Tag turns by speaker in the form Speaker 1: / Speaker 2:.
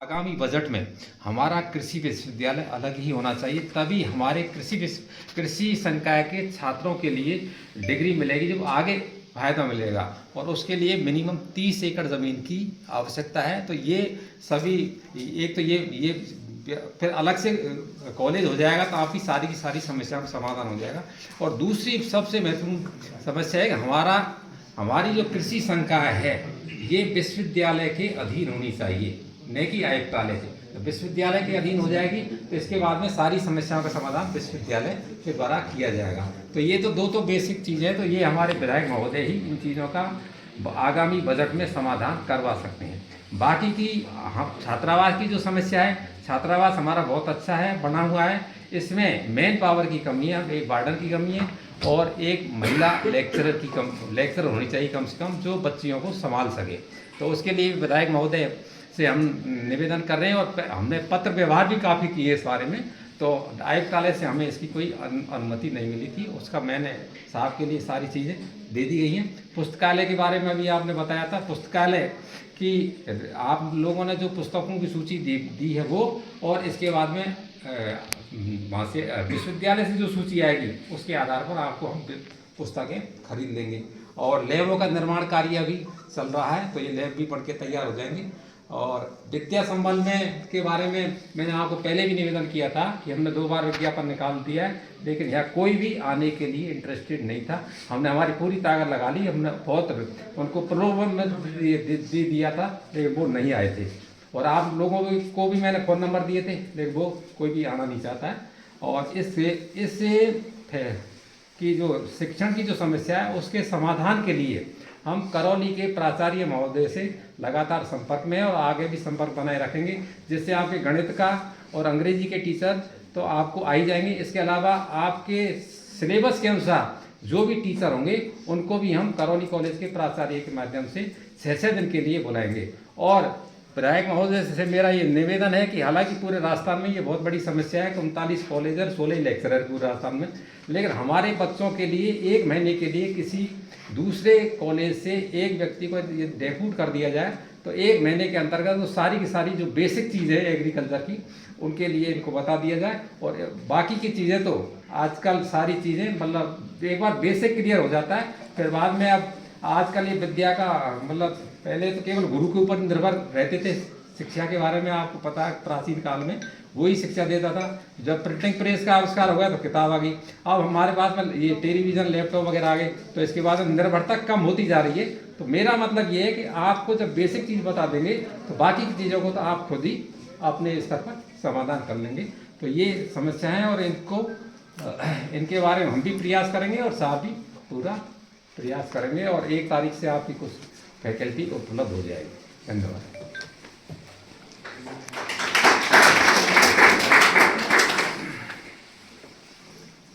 Speaker 1: आगामी बजट में हमारा कृषि विश्वविद्यालय अलग ही होना चाहिए, तभी हमारे कृषि संकाय के छात्रों के लिए डिग्री मिलेगी, जब आगे फायदा मिलेगा। और उसके लिए मिनिमम 30 एकड़ ज़मीन की आवश्यकता है। तो ये सभी, एक तो ये फिर अलग से कॉलेज हो जाएगा, तो आपकी सारी की सारी समस्याओं का समाधान हो जाएगा। और दूसरी सबसे महत्वपूर्ण समस्या है कि हमारी जो कृषि संकाय है ये विश्वविद्यालय के अधीन होनी चाहिए, न कि आयुक्तालय से। तो विश्वविद्यालय के अधीन हो जाएगी तो इसके बाद में सारी समस्याओं का समाधान विश्वविद्यालय के द्वारा किया जाएगा। तो ये तो बेसिक चीज़ें हैं। तो ये हमारे विधायक महोदय ही इन चीज़ों का आगामी बजट में समाधान करवा सकते हैं। बाकी की हम छात्रावास की जो समस्या है, छात्रावास हमारा बहुत अच्छा है, बना हुआ है। इसमें मैन पावर की कमी है, एक वार्डन की कमी है और एक महिला लेक्चरर होनी चाहिए कम से कम, जो बच्चियों को संभाल सके। तो उसके लिए विधायक महोदय से हम निवेदन कर रहे हैं और हमने पत्र व्यवहार भी काफ़ी किए इस बारे में। तो आयुक्तालय से हमें इसकी कोई अनुमति नहीं मिली थी, उसका मैंने साहब के लिए सारी चीज़ें दे दी गई हैं। पुस्तकालय के बारे में भी आपने बताया था, पुस्तकालय की आप लोगों ने जो पुस्तकों की सूची दी है वो, और इसके बाद में वहाँ से विश्वविद्यालय से जो सूची आएगी उसके आधार पर आपको हम पुस्तकें खरीद लेंगे। और लैबों का निर्माण कार्य अभी चल रहा है, तो ये लैब भी बन के तैयार हो जाएंगे। और विद्या संबल में के बारे में मैंने आपको पहले भी निवेदन किया था कि हमने 2 बार विज्ञापन निकाल दिया है, लेकिन यहाँ कोई भी आने के लिए इंटरेस्टेड नहीं था। हमने हमारी पूरी ताकत लगा ली, हमने बहुत उनको प्रलोभन में दे दिया था, लेकिन वो नहीं आए थे। और आप लोगों को भी मैंने फ़ोन नंबर दिए थे, लेकिन वो कोई भी आना नहीं चाहता है। और इससे कि जो शिक्षण की जो समस्या है उसके समाधान के लिए हम करौली के प्राचार्य महोदय से लगातार संपर्क में हैं और आगे भी संपर्क बनाए रखेंगे, जिससे आपके गणित का और अंग्रेजी के टीचर तो आपको आ ही जाएंगे। इसके अलावा आपके सिलेबस के अनुसार जो भी टीचर होंगे उनको भी हम करौली कॉलेज के प्राचार्य के माध्यम से 6 दिन के लिए बुलाएंगे। और विधायक महोदय से मेरा ये निवेदन है कि हालांकि पूरे राजस्थान में ये बहुत बड़ी समस्या है कि 39 कॉलेज और 16 लेक्चरर पूरे राजस्थान में, लेकिन हमारे बच्चों के लिए 1 महीने के लिए किसी दूसरे कॉलेज से एक व्यक्ति को ये डेप्यूट कर दिया जाए, तो 1 महीने के अंतर्गत वो सारी की सारी जो बेसिक चीज़ें हैं एग्रीकल्चर की, उनके लिए इनको बता दिया जाए। और बाकी की चीज़ें तो आजकल सारी चीज़ें मतलब एक बार बेसिक क्लियर हो जाता है, फिर बाद में अब आजकल ये विद्या का मतलब पहले तो केवल गुरु के ऊपर निर्भर रहते थे। शिक्षा के बारे में आपको पता है, प्राचीन काल में वही शिक्षा देता था। जब प्रिंटिंग प्रेस का आविष्कार हो गया तो किताब आ गई। अब हमारे पास में ये टेलीविज़न, लैपटॉप वगैरह आ गए, तो इसके बाद निर्भरता कम होती जा रही है। तो मेरा मतलब ये है कि आपको जब बेसिक चीज़ बता देंगे तो बाकी की चीज़ों को तो आप खुद ही अपने स्तर पर समाधान कर लेंगे। तो ये समस्याएँ और इनके बारे में हम भी प्रयास करेंगे और साहब भी पूरा प्रयास करेंगे, और 1 तारीख से आपकी कुछ फैकल्टी उपलब्ध हो जाएगी। धन्यवाद।